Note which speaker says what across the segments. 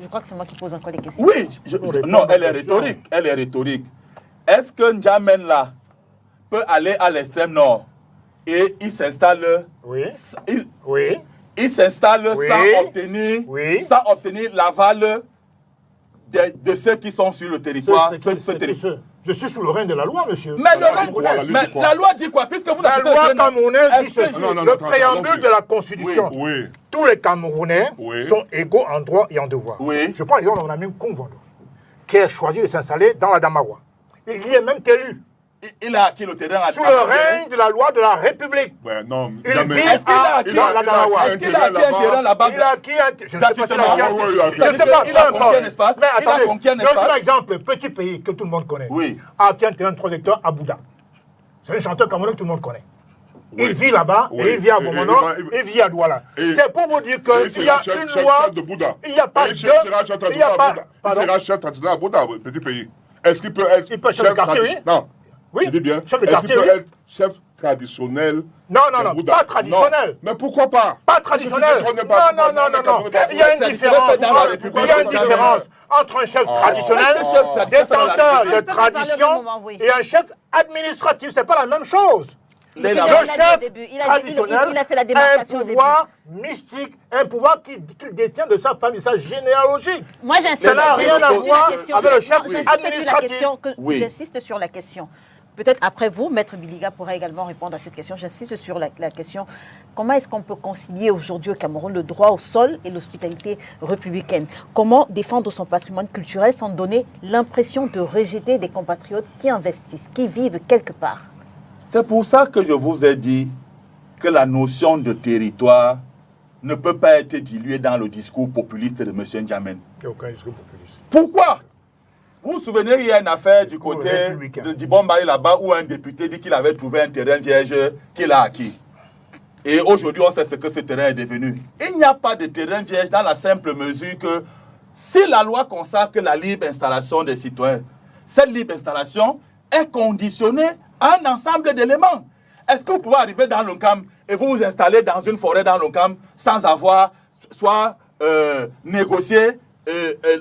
Speaker 1: Je crois que c'est moi qui pose encore les questions.
Speaker 2: Oui, non, elle est rhétorique. Elle est rhétorique. Est-ce que N'Djamène là peut aller à l'extrême nord et il s'installe il s'installe sans obtenir l'aval de ceux qui sont sur le territoire.
Speaker 3: Je suis sous le règne de la loi, monsieur.
Speaker 2: Mais la loi dit quoi? Puisque vous
Speaker 3: la loi camerounaise dit ceci, le préambule de la Constitution. Tous les Camerounais sont égaux en droit et en devoir. Je prends l'exemple de mon ami Koumvondo, qui a choisi de s'installer dans la Damawa. Il y est même élu.
Speaker 2: Il a acquis le terrain
Speaker 3: sous le règne de la loi de la République.
Speaker 2: Ouais, non,
Speaker 3: il vit à la Damawa.
Speaker 2: Est-ce qu'il a acquis un terrain là-bas?
Speaker 3: Il a acquis un terrain. Je ne sais pas s'il a acquis. Je ne sais pas.
Speaker 2: Il a conquis un espace.
Speaker 3: Mais attendez, un exemple, petit pays que tout le monde connaît. A acquis un terrain de 3 hectares à Bouddha. C'est un chanteur camerounais que tout le monde connaît. Il vit là-bas, et il vit à Bomono, il vit à Douala. C'est pour vous dire qu'il y a une loi. Il n'y a pas de. Il n'y a pas.
Speaker 4: Il sera chef traditionnel à Bouddha, petit pays. Est-ce qu'il peut être
Speaker 3: chef de quartier, oui?
Speaker 4: Non.
Speaker 3: Oui,
Speaker 4: je dis bien.
Speaker 3: Chef de quartier, oui.
Speaker 4: Être chef traditionnel?
Speaker 3: Non, pas traditionnel.
Speaker 4: Non. Mais pourquoi pas?
Speaker 3: Pas traditionnel. Non. Il y a une différence. Il y a une différence entre un chef traditionnel, détenteur de tradition, et un chef administratif. C'est pas la même chose. Le chef traditionnel a un pouvoir mystique, un pouvoir qu'il détient de sa famille, sa généalogie.
Speaker 1: Moi,
Speaker 3: ça n'a rien à voir avec le chef administratif.
Speaker 1: J'insiste sur la question. Peut-être après vous, Maître Biliga pourra également répondre à cette question. J'insiste sur la question. Comment est-ce qu'on peut concilier aujourd'hui au Cameroun le droit au sol et l'hospitalité républicaine? Comment défendre son patrimoine culturel sans donner l'impression de rejeter des compatriotes qui investissent, qui vivent quelque part?
Speaker 2: C'est pour ça que je vous ai dit que la notion de territoire ne peut pas être diluée dans le discours populiste de M. N'Djamène.
Speaker 3: Il n'y a aucun discours populiste.
Speaker 2: Pourquoi? Vous vous souvenez, il y a une affaire du côté de Dibombaï là-bas où un député dit qu'il avait trouvé un terrain vierge qu'il a acquis. Et aujourd'hui, on sait ce que ce terrain est devenu. Il n'y a pas de terrain vierge dans la simple mesure que si la loi consacre la libre installation des citoyens, cette libre installation est conditionnée à un ensemble d'éléments. Est-ce que vous pouvez arriver dans l'ONCAM et vous vous installer dans une forêt dans l'ONCAM sans avoir soit négocié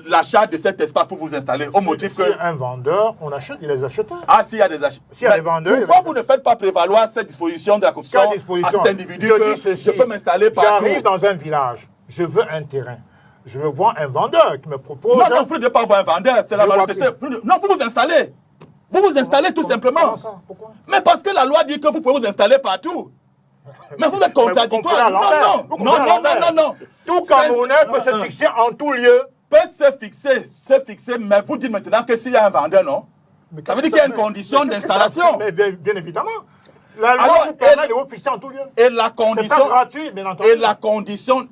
Speaker 2: l'achat de cet espace pour vous installer au motif que...
Speaker 3: Si un vendeur, on achète, il les achète.
Speaker 2: Ah, s'il y a des acheteurs.
Speaker 3: S'il y a des vendeurs...
Speaker 2: Pourquoi vous ne faites pas prévaloir cette disposition de la Constitution à cet individu que je peux m'installer partout?
Speaker 3: J'arrive dans un village, je veux un terrain. Je veux voir un vendeur qui me propose...
Speaker 2: Non, vous ne devez pas voir un vendeur, c'est la malhonnêteté. Non, vous vous installez. Vous vous installez tout simplement.
Speaker 3: Comment ça? Pourquoi?
Speaker 2: Mais parce que la loi dit que vous pouvez vous installer partout. Mais vous êtes contradictoire. Non.
Speaker 3: Tout Camerounais peut se fixer en tout lieu.
Speaker 2: Peut se fixer, mais vous dites maintenant que s'il y a un vendeur, non? Ça veut dire qu'il y a une condition d'installation.
Speaker 3: Mais bien évidemment. La loi vous permet de vous fixer en tout lieu.
Speaker 2: Et la condition...
Speaker 3: C'est pas gratuit, bien entendu.
Speaker 2: Et la condition...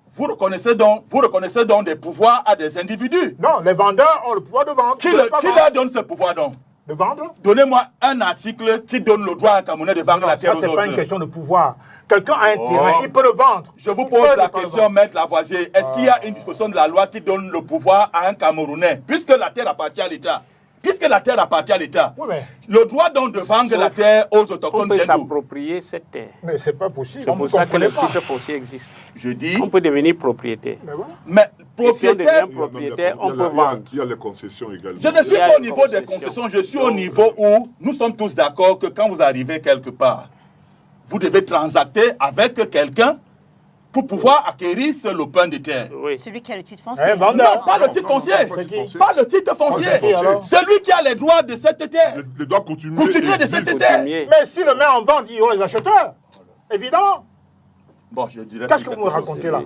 Speaker 2: Vous reconnaissez donc des pouvoirs à des individus.
Speaker 3: Non, les vendeurs ont le pouvoir de vendre.
Speaker 2: Qui leur donne ce pouvoir donc?
Speaker 3: De vendre?
Speaker 2: Donnez-moi un article qui donne le droit à un Camerounais de vendre la terre aux autres.
Speaker 3: Ça, c'est pas une question de pouvoir. Quelqu'un a un terrain, il peut le vendre.
Speaker 2: Je vous pose la question, Maître Lavoisier. Est-ce qu'il y a une disposition de la loi qui donne le pouvoir à un Camerounais, puisque la terre appartient à l'État? Puisque la terre appartient à l'État, le droit donc de vendre la terre aux autochtones,
Speaker 5: on peut s'approprier cette terre.
Speaker 3: Mais c'est pas possible.
Speaker 5: C'est pour ça que le titre foncier existe.
Speaker 2: Je dis...
Speaker 5: On peut devenir propriétaire.
Speaker 2: Mais propriétaire...
Speaker 5: Si on devient propriétaire, on peut vendre.
Speaker 4: Il y a les concessions également.
Speaker 2: Je ne suis pas au niveau des concessions, je suis au niveau où nous sommes tous d'accord que quand vous arrivez quelque part, vous devez transacter avec quelqu'un pour pouvoir acquérir ce lopin de terre.
Speaker 1: Oui. Celui qui a le titre foncier.
Speaker 2: Non, pas le titre foncier. Pas le titre foncier. Celui qui a les droits de cette terre.
Speaker 4: Les droits coutumiers
Speaker 2: de cette terre.
Speaker 3: Mais si le met en vente, il y aura les acheteurs. Évidemment.
Speaker 2: Bon, je dirais...
Speaker 3: Qu'est-ce que vous me racontez là?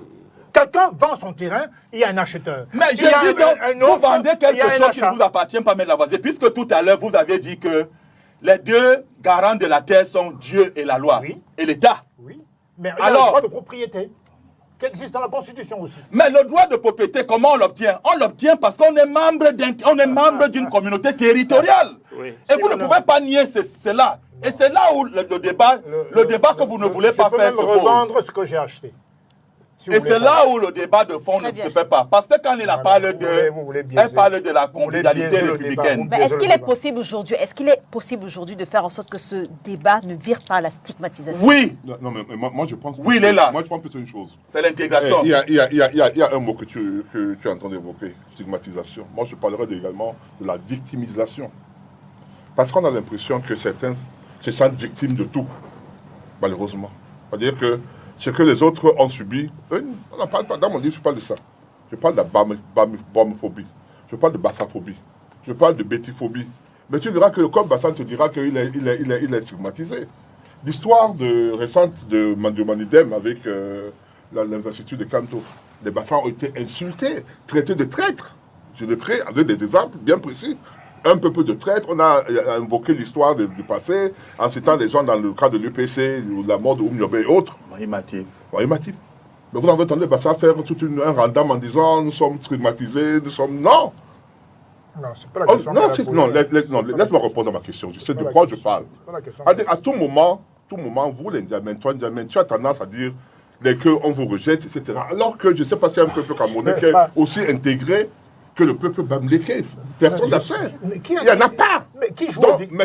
Speaker 3: Quelqu'un vend son terrain, il y a un acheteur.
Speaker 2: Mais je dis donc, vous vendez quelque chose qui ne vous appartient pas, M. Lavoisier, puisque tout à l'heure, vous aviez dit que les deux garants de la terre sont Dieu et la loi, et l'État.
Speaker 3: Oui, mais il y a le droit de propriété qui existe dans la Constitution aussi.
Speaker 2: Mais le droit de propriété, comment on l'obtient? On l'obtient parce qu'on est membre d'une communauté territoriale. Oui. Et vous ne pouvez pas nier cela. Et c'est là où le débat que vous ne voulez pas faire se pose.
Speaker 3: Je peux même revendre ce que j'ai acheté.
Speaker 2: Et c'est là où le débat de fond ne se fait pas. Parce que quand il parle de la convivialité républicaine.
Speaker 1: Mais est-ce qu'il est possible aujourd'hui, de faire en sorte que ce débat ne vire pas à la stigmatisation?
Speaker 2: Oui.
Speaker 4: Non, mais moi je pense.
Speaker 2: Oui, il est là.
Speaker 4: Moi je pense plutôt une chose.
Speaker 2: C'est l'intégration.
Speaker 4: Il y a un mot que tu es en train d'évoquer, stigmatisation. Moi je parlerai également de la victimisation. Parce qu'on a l'impression que certains se sentent victimes de tout, malheureusement. C'est-à-dire que ce que les autres ont subi, on n'en parle pas. Dans mon livre, je parle de ça. Je parle de la bamophobie. Je parle de bassaphobie. Je parle de bétiphobie. Mais tu verras que le Code Bassan te dira qu'il est stigmatisé. L'histoire récente de Manidem avec l'Institut de Canto, les Bassans ont été insultés, traités de traîtres. Je le ferai avec des exemples bien précis. Un peu de traître, on a invoqué l'histoire du passé en citant des gens dans le cas de l'UPC, ou la mort de Oumiobe et autres.
Speaker 2: Mahimatib.
Speaker 4: Mais vous avez entendu ça faire tout un random en disant nous sommes stigmatisés, nous sommes... Non.
Speaker 3: Non, c'est pas la question.
Speaker 4: Non, laisse-moi répondre à ma question. Je sais de quoi je parle. À tout moment, vous, les Ndiamènes, toi, Ndiamène, tu as tendance à dire qu'on vous rejette, etc. Alors que je ne sais pas si un peuple camerounais qui est aussi intégré que le peuple bamléké. Personne n'a fait. Il n'y en a pas. Mais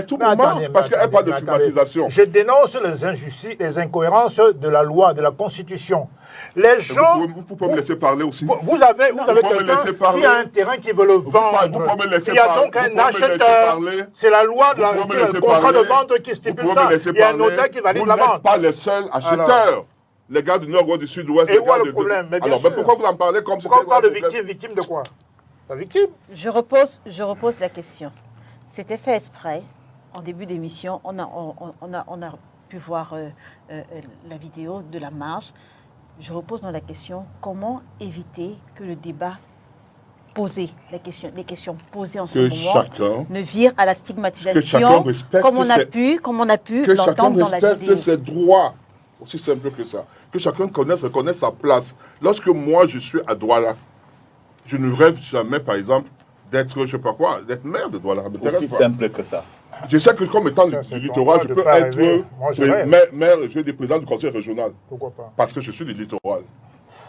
Speaker 4: tout le moment, parce qu'il n'y a pas de stigmatisation.
Speaker 3: Je dénonce les injustices, les incohérences de la loi, de la Constitution. Les gens...
Speaker 4: Vous pouvez me laisser parler aussi.
Speaker 3: Vous avez quelqu'un qui a un terrain qui veut le vendre. Il y a donc un acheteur. C'est la loi, le contrat de vente qui stipule ça. Il y a un notaire qui valide la vente.
Speaker 4: Vous n'êtes pas les seuls acheteurs. Les gars du nord ou du sud-ouest.
Speaker 3: Et où est le problème?
Speaker 4: Alors, pourquoi vous en parlez comme ça?
Speaker 3: Pourquoi on parle de victime? Victime de quoi? La victime.
Speaker 1: Je repose la question. C'était fait exprès. En début d'émission, on a pu voir la vidéo de la marche. Je repose dans la question, comment éviter que le débat posé, les questions posées en ce moment ne virent à la stigmatisation, comme on a pu l'entendre dans la vidéo.
Speaker 4: Que chacun respecte ses droits, aussi simple que ça. Que chacun reconnaisse sa place. Lorsque moi je suis à Douala, je ne rêve jamais, par exemple, d'être, je sais pas quoi, d'être maire de Douala.
Speaker 2: Aussi simple que ça.
Speaker 4: Je sais que comme étant du littoral, je peux être maire, je suis président du conseil régional.
Speaker 3: Pourquoi pas?
Speaker 4: Parce que je suis du littoral.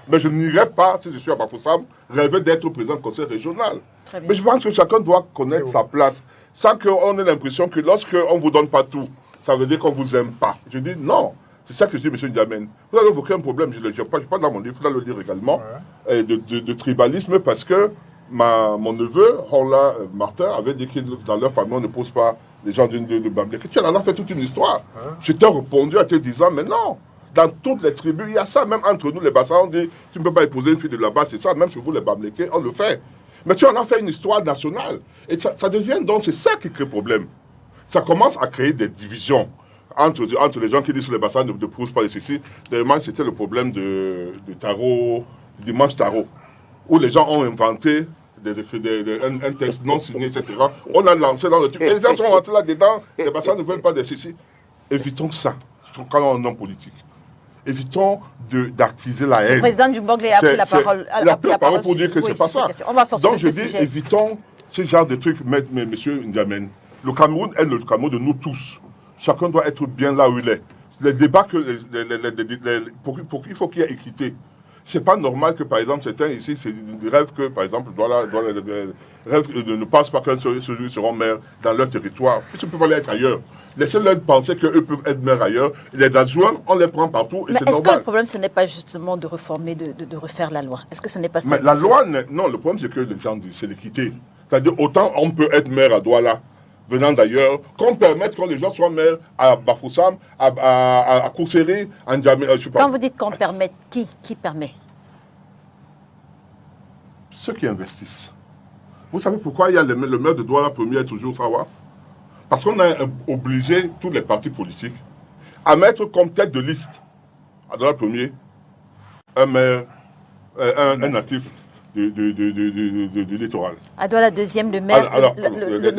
Speaker 4: Mais je n'irai pas, si je suis à Bafoussam, rêver d'être président du conseil régional. Mais je pense que chacun doit connaître sa place, sans qu'on ait l'impression que lorsqu'on ne vous donne pas tout, ça veut dire qu'on ne vous aime pas. Je dis non. C'est ça que je dis, M. Ndiamène. Vous n'avez aucun problème, je ne parle pas dans mon livre, il faut le dire également, de tribalisme, parce que mon neveu, Horla Martin, avait dit que dans leur famille, on ne pose pas les gens de Bamléké. Tu en as fait toute une histoire. Je t'ai répondu en te disant, mais non, dans toutes les tribus, il y a ça, même entre nous, les Bassans, on dit, tu ne peux pas épouser une fille de là-bas, c'est ça, même chez vous, les Bamléké, on le fait. Mais tu en as fait une histoire nationale. Et ça devient donc, c'est ça qui crée problème. Ça commence à créer des divisions entre les gens qui disent que les Bassans ne posent pas de ceci. Dernièrement, c'était le problème de tarot, du dimanche tarot, où les gens ont inventé un texte non signé, etc. On a lancé dans le truc. Et les gens sont rentrés là-dedans, les Bassans ne veulent pas de ceci. Évitons ça, quand on est un homme politique. Évitons d'attiser la haine.
Speaker 1: Le président du Boglé a pris la parole.
Speaker 4: Il a pris la parole pour dire que c'est pas ça.
Speaker 1: On va sortir
Speaker 4: donc je dis, évitons ce genre de trucs, monsieur Ndiamène. Le Cameroun est le Cameroun de nous tous. Chacun doit être bien là où il est. Les débats il faut qu'il y ait équité. C'est pas normal que, par exemple, certains ici rêvent que, par exemple, ne pensent pas qu'un seul seront maires dans leur territoire. Ils peuvent aller être ailleurs. Laissez-leur penser qu'eux peuvent être maires ailleurs. Les adjoints, on les prend partout et c'est normal.
Speaker 1: Est-ce que le problème, ce n'est pas justement de réformer, de refaire la loi? Est-ce que ce n'est pas ça?
Speaker 4: Mais la loi, non, le problème, c'est que les gens disent, c'est l'équité. C'est-à-dire, autant on peut être maire à Douala, venant d'ailleurs, qu'on permette que les gens soient maires à Bafoussam, à Kousseri, à Ndiamé, je sais pas.
Speaker 1: Quand vous dites qu'on permet, qui permet?
Speaker 4: Ceux qui investissent. Vous savez pourquoi il y a le maire de Douala premier toujours Sawa? Parce qu'on a obligé tous les partis politiques à mettre comme tête de liste à Douala premier un maire, un natif du littoral.
Speaker 1: À Douala deuxième, le maire, le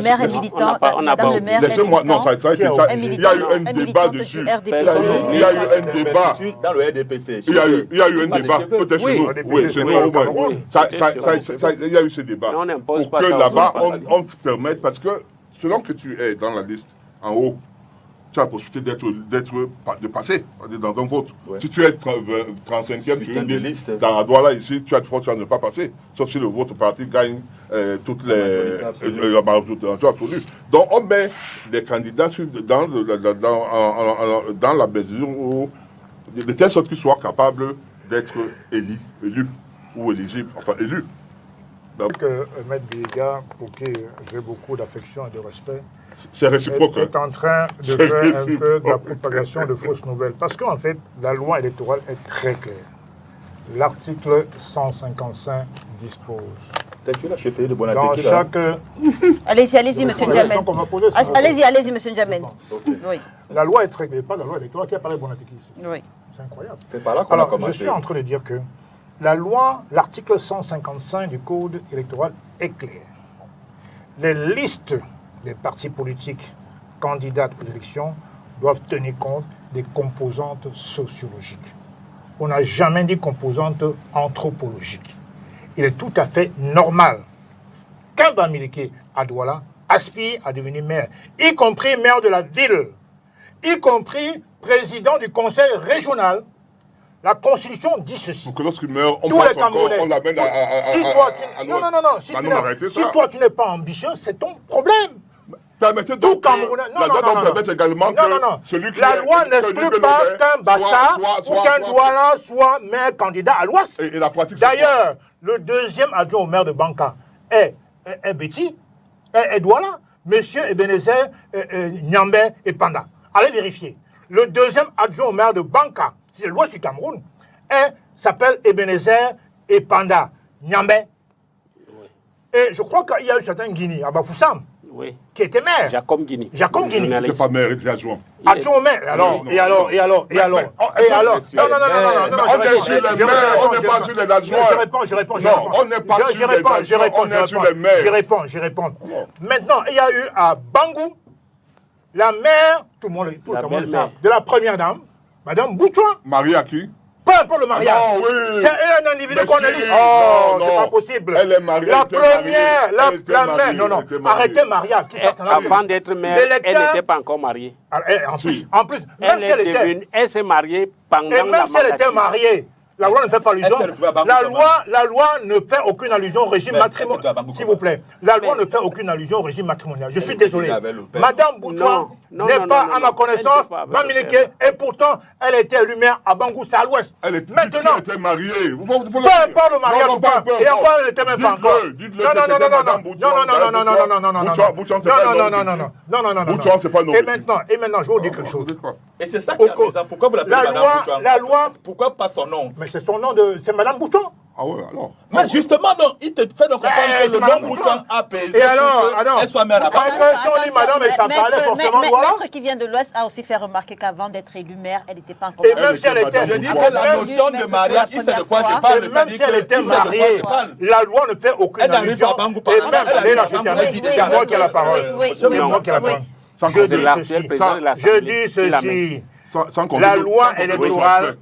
Speaker 1: maire est militant. Madame le maire
Speaker 4: laissez-moi, non, ça, il y a eu un débat dessus. Il y a eu un débat.
Speaker 2: Dans le RDPC.
Speaker 4: Il y a eu un débat. Peut-être chez nous. Oui, chez nous. Il y a eu ce débat. Pour que là-bas, on se permette, parce que selon que tu es dans la liste, en haut, tu as la possibilité de passer dans un vote. Ouais. Si tu es 35e sur une liste, dans la Douala ici, tu as de force à ne pas passer, sauf si le vote parti gagne toutes les majorités absolue. Donc on met les candidats dans la mesure où, de telle sorte qu'ils soient capables d'être élus ou éligibles, enfin élus.
Speaker 3: Maître Biliga, pour qui j'ai beaucoup d'affection et de respect,
Speaker 4: c'est réciproque.
Speaker 3: Est en train de faire un peu de la propagation de fausses nouvelles. Parce qu'en fait, la loi électorale est très claire. L'article 155 dispose.
Speaker 1: Dans chaque... Allez-y, monsieur N'Djamène. Allez-y, monsieur N'Djamène. Oui.
Speaker 3: La loi est très claire. Pas la loi électorale qui a parlé de Bonateki.
Speaker 1: Oui.
Speaker 3: C'est incroyable.
Speaker 2: C'est par là qu'on a commencé.
Speaker 3: Je suis en train de dire que la loi, l'article 155 du Code électoral est clair. Les listes des partis politiques candidats aux élections doivent tenir compte des composantes sociologiques. On n'a jamais dit composantes anthropologiques. Il est tout à fait normal qu'un Bamileke à Douala aspire à devenir maire, y compris maire de la ville, y compris président du conseil régional. La Constitution dit ceci.
Speaker 4: Donc lorsqu'il meurt, on passe encore, on l'amène à
Speaker 3: si toi tu n'es pas ambitieux, c'est ton problème.
Speaker 4: Permettez donc la loi permet également que celui qui
Speaker 3: la loi n'exclut pas qu'un Bassa ou qu'un Douala soit maire candidat à l'Ouest. D'ailleurs, le deuxième adjoint au maire de Banka est Betty, est Douala, monsieur Ebenezer Nyambe et Panda. Allez vérifier. Le deuxième adjoint au maire de Banka, c'est l'Ouest du Cameroun, s'appelle Ebenezer et Panda Nyambe. Oui. Et je crois qu'il y a eu certains Guinée, à Bafoussam, qui était maire.
Speaker 5: Jacob Guinée.
Speaker 4: Il n'était pas maire, il était adjoint.
Speaker 3: Adjoint au maire. Alors. Non,
Speaker 4: on est sur les maires, on n'est pas sur les adjoints.
Speaker 3: Je réponds.
Speaker 4: Non, on n'est pas sur les adjoints, on est sur les maires.
Speaker 3: Je réponds. Maintenant, il y a eu à Bangou, la mère, tout le monde le sait, de la première dame, Madame Boutouan.
Speaker 4: Mariée à qui?
Speaker 3: Pas pour le mariage.
Speaker 4: Non, oui.
Speaker 3: C'est un individu qu'on a dit. Oh, c'est pas possible.
Speaker 4: Elle est mariée.
Speaker 3: La première, la mère. Non. Arrêtez Maria.
Speaker 5: Avant d'être mère, elle n'était pas encore mariée.
Speaker 3: En plus, même si elle était.
Speaker 5: Elle s'est mariée pendant la
Speaker 3: Et même si elle était mariée, la loi ne fait pas allusion. La loi ne fait aucune allusion au régime matrimonial. S'il vous plaît. La loi ne fait aucune allusion au régime matrimonial. Je suis désolé. Madame Boutouan n'est pas, à ma connaissance, Bamileke, et pourtant, elle était élue maire à Bangou, c'est à l'ouest.
Speaker 4: Maintenant, elle était mariée.
Speaker 3: Peu importe le mariage ou pas. Et encore, elle n'était même pas encore. Non.
Speaker 4: Boutouan, c'est pas non.
Speaker 3: Et maintenant, je vais vous dire quelque chose.
Speaker 2: Et c'est ça qui est amusant. Pourquoi vous l'appelez Madame Boutouan?
Speaker 3: La loi.
Speaker 2: Pourquoi pas son nom?
Speaker 3: Mais c'est son nom c'est Madame Boutouan.
Speaker 4: Ah ouais, alors.
Speaker 2: Mais justement, non, il te fait donc comprendre que le nom Boutouan a pesé.
Speaker 3: Et alors,
Speaker 2: elle soit mère à
Speaker 3: Bangou. Si on dit madame, et ça parlait forcément.
Speaker 1: Maître qui vient de l'Ouest a aussi fait remarquer qu'avant d'être élue maire, elle n'était pas encore.
Speaker 3: Et même si elle était.
Speaker 2: Je dis que la notion de mariage, il sait de quoi je parle.
Speaker 3: Même si elle était mariée, la loi ne fait aucune allusion. Et même, c'est moi qui ai la parole. C'est moi qui ai la parole. Je dis ceci. La loi électorale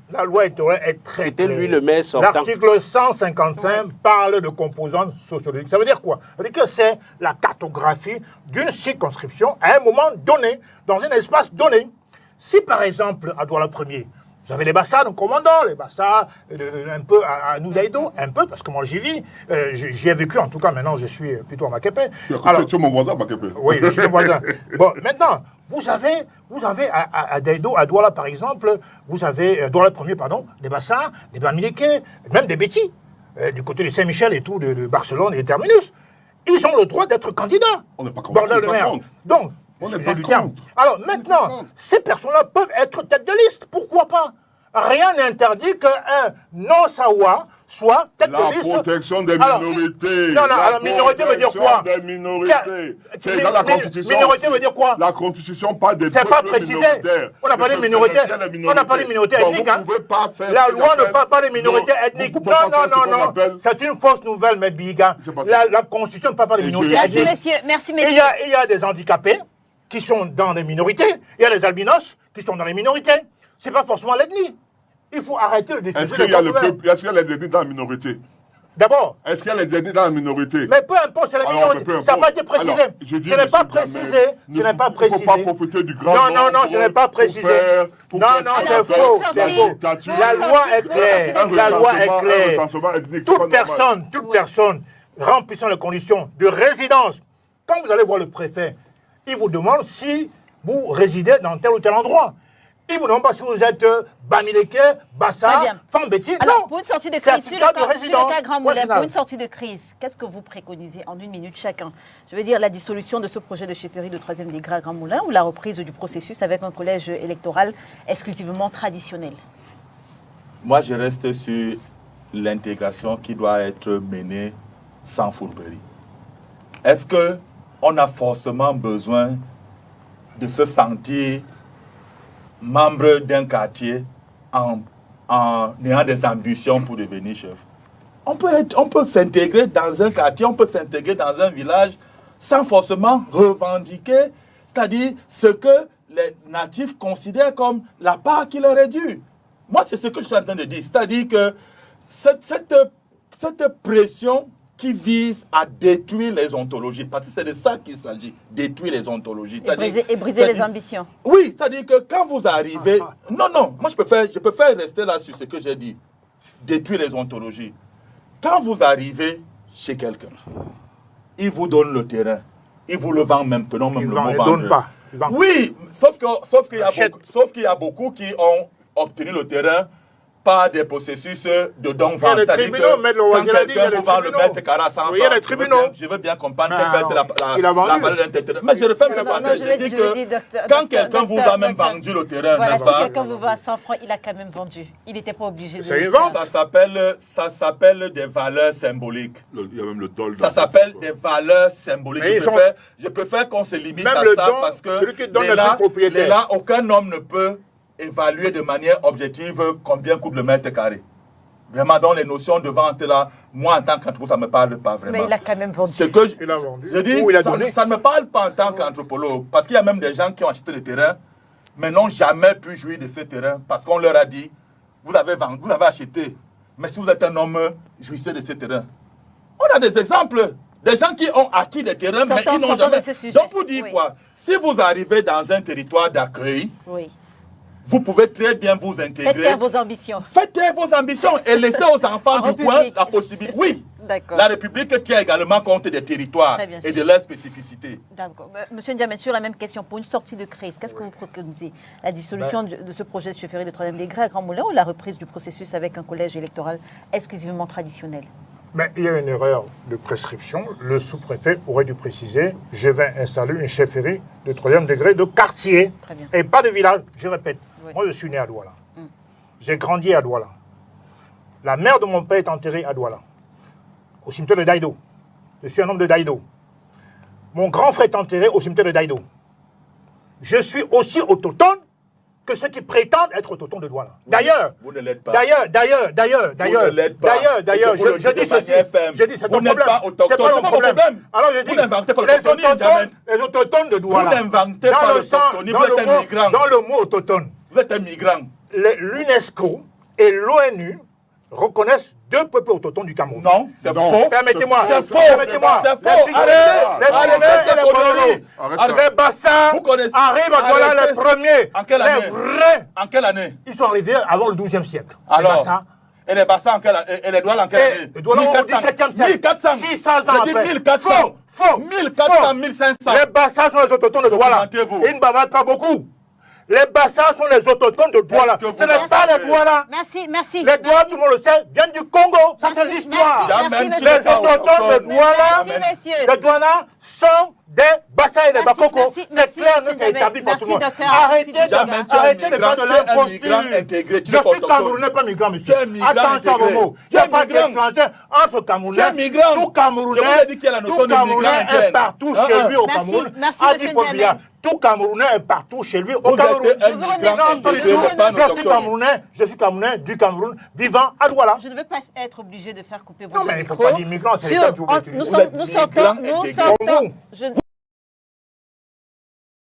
Speaker 3: est très claire.
Speaker 5: C'était lui le maire sortant.
Speaker 3: L'article 155 parle de composantes sociologiques. Ça veut dire quoi? Ça veut dire que c'est la cartographie d'une circonscription à un moment donné, dans un espace donné. Si par exemple, à Douala 1er, vous avez les Bassas, donc commandant, les Bassas, un peu à Noudaïdo, un peu, parce que moi j'y vis, j'y ai vécu, en tout cas maintenant je suis plutôt à Makepe.
Speaker 4: Tu es mon voisin, Makepe.
Speaker 3: Oui, je suis mon voisin. Bon, maintenant, vous avez à Daïdo, à Douala par exemple, vous avez, Douala 1er, pardon, des Bassas, des Bamileke, même des Betty, du côté de Saint-Michel et tout, de Barcelone et de Terminus. Ils ont le droit d'être candidats.
Speaker 4: On n'est pas contre.
Speaker 3: Bordel de merde. Donc,
Speaker 4: on n'est pas contre.
Speaker 3: Alors maintenant, ces personnes-là peuvent être tête de liste. Pourquoi pas? Rien n'interdit qu'un non-Sawa soit tête de liste.
Speaker 4: La protection des minorités.
Speaker 3: Non, alors minorité veut dire quoi?
Speaker 4: Des minorités. C'est dans la Constitution.
Speaker 3: Minorité veut dire quoi?
Speaker 4: La Constitution parle des
Speaker 3: c'est pas précisé. On n'a pas dit minorité. On n'a pas dit minorité ethnique. La loi ne parle pas des minorités ethniques. Non. C'est une fausse nouvelle, M. Biga. La Constitution ne parle pas des minorités ethniques.
Speaker 1: Merci, messieurs.
Speaker 3: Il y a des handicapés qui sont dans les minorités. Il y a des albinos qui sont dans les minorités. Ce n'est pas forcément l'ethnie. Il faut arrêter le déficit.
Speaker 4: Est-ce qu'il y a les ethnies dans la minorité?
Speaker 3: D'abord.
Speaker 4: Est-ce qu'il y a les ethnies dans la minorité?
Speaker 3: Mais peu importe, c'est la minorité. Ça n'a pas été précisé. Je n'ai pas précisé. Je n'ai pas précisé.
Speaker 4: Il ne faut pas profiter du grand
Speaker 3: Non, je n'ai pas précisé. Non, c'est faux. La loi est claire. La loi est claire. Toute personne remplissant les conditions de résidence, quand vous allez voir le préfet, il vous demande si vous résidez dans tel ou tel endroit. Il vous demande pas si vous êtes Bamileke, Bassa, Fambeti.
Speaker 1: Alors, pour une sortie de crise, sur le cas Grand Moulin, pour une sortie de crise, qu'est-ce que vous préconisez en 1 minute chacun? Je veux dire, la dissolution de ce projet de chefferie de 3e degré à Grand Moulin ou la reprise du processus avec un collège électoral exclusivement traditionnel?
Speaker 2: Moi, je reste sur l'intégration qui doit être menée sans fourberie. Est-ce qu'on a forcément besoin de se sentir membre d'un quartier en ayant des ambitions pour devenir chef? On peut s'intégrer dans un quartier, on peut s'intégrer dans un village sans forcément revendiquer, c'est-à-dire ce que les natifs considèrent comme la part qui leur est due. Moi, c'est ce que je suis en train de dire. C'est-à-dire que cette pression qui vise à détruire les ontologies, parce que c'est de ça qu'il s'agit, détruire les ontologies.
Speaker 1: Et briser les ambitions.
Speaker 2: Oui, c'est-à-dire que quand vous arrivez... Non, moi je préfère rester là sur ce que j'ai dit. Détruire les ontologies. Quand vous arrivez chez quelqu'un, il vous donne le terrain, il vous le vend même, prenons même le mot vendre.
Speaker 3: Pas.
Speaker 2: Oui, sauf qu'il y a beaucoup qui ont obtenu le terrain par des processus de don-vente. C'est-à-dire que quand quelqu'un vous vend le mètre carré à 100 francs, je veux bien comprendre quelle peut être la valeur d'un terrain. Mais je referme cette parenthèse. Je dis que quand quelqu'un vous a même vendu le terrain,
Speaker 1: voilà, si quelqu'un vous vend à 100 francs, il a quand même vendu. Il n'était pas obligé de le
Speaker 2: faire. Ça s'appelle des valeurs symboliques.
Speaker 4: Il y a même le dol.
Speaker 2: Ça s'appelle des valeurs symboliques. Je préfère qu'on se limite à ça parce que là, aucun homme ne peut évaluer de manière objective combien coûte le mètre carré. Vraiment, dans les notions de vente, là, moi, en tant qu'anthropologue, ça ne me parle pas vraiment.
Speaker 1: Mais il a quand même vendu.
Speaker 3: Il a vendu.
Speaker 2: Je dis, ça ne me parle pas en tant qu'anthropologue, parce qu'il y a même des gens qui ont acheté le terrain, mais n'ont jamais pu jouir de ce terrain, parce qu'on leur a dit, vous avez acheté, mais si vous êtes un homme, jouissez de ce terrain. On a des exemples. Des gens qui ont acquis des terrains, mais ils n'ont jamais... Donc, pour dire quoi? Si vous arrivez dans un territoire d'accueil, vous pouvez très bien vous intégrer.
Speaker 1: Faites taire vos ambitions.
Speaker 2: Faites taire vos ambitions et laissez aux enfants du coin la possibilité. Oui, la République tient également compte des territoires et de leurs spécificités.
Speaker 1: D'accord. Monsieur Ndiamé, sur la même question, pour une sortie de crise, qu'est-ce que vous préconisez? La dissolution de ce projet de chefferie de 3e degré à Grand Moulin ou la reprise du processus avec un collège électoral exclusivement traditionnel?
Speaker 3: Mais il y a une erreur de prescription. Le sous-préfet aurait dû préciser « Je vais installer une chefferie de 3e degré de quartier et pas de village ». Je répète, moi je suis né à Douala. J'ai grandi à Douala. La mère de mon père est enterrée à Douala, au cimetière de Daïdo. Je suis un homme de Daïdo. Mon grand frère est enterré au cimetière de Daïdo. Je suis aussi autochtone que ceux qui prétendent être autochtones de Douala. D'ailleurs,
Speaker 2: vous ne l'êtes pas.
Speaker 3: D'ailleurs, je dis ceci.
Speaker 2: Vous n'êtes pas autochtone.
Speaker 3: C'est pas mon problème. Alors je dis,
Speaker 2: vous n'inventez pas l'autochtonie.
Speaker 3: Les autochtones de Douala.
Speaker 2: Vous n'inventez pas l'autochtonie. Vous êtes un migrant.
Speaker 3: Dans le mot autochtone.
Speaker 2: Vous êtes un migrant.
Speaker 3: L'UNESCO et l'ONU reconnaissent 2 peuples autochtones du Cameroun.
Speaker 2: Non, c'est faux.
Speaker 3: Permettez-moi.
Speaker 2: C'est faux. C'est faux. Arrêtez.
Speaker 3: Les Bassins arrivent à Douala les premiers.
Speaker 2: En quelle année?
Speaker 3: Les vrais.
Speaker 2: En quelle année?
Speaker 3: Ils sont arrivés avant le 12e siècle.
Speaker 2: Alors, et les Bassins en quelle année? Et les Douala en quelle année?
Speaker 3: Les Douala au 17e siècle.
Speaker 2: 1400.
Speaker 3: 600 ans après.
Speaker 2: 1400.
Speaker 3: Faux.
Speaker 2: 1400, 1500.
Speaker 3: Les Bassins sont les autochtones de Douala. Ils ne bavardent pas beaucoup. Les Bassins sont les autochtones de Douala. Ce n'est pas les Douala.
Speaker 1: Merci.
Speaker 3: Les Douala, tout le monde le sait, viennent du Congo. Ça, c'est l'histoire. Les autochtones de Douala sont des Bassins et des Bakoko. C'est clair, c'est établi par tout le monde. Arrêtez de faire de l'imposture. Je suis Camerounais, pas migrant, monsieur. Attention à vos mots. Il n'y a pas d'étranger entre Camerounais. Tout Camerounais est partout chez lui au Cameroun. Tout Camerounais est partout chez lui au Cameroun. Je suis Camerounais du Cameroun, vivant à Douala.
Speaker 1: Je ne veux pas être obligé de faire couper vos micros.
Speaker 3: Non, mais il ne faut pas dire migrant, c'est ça que vous
Speaker 1: Nous sortons.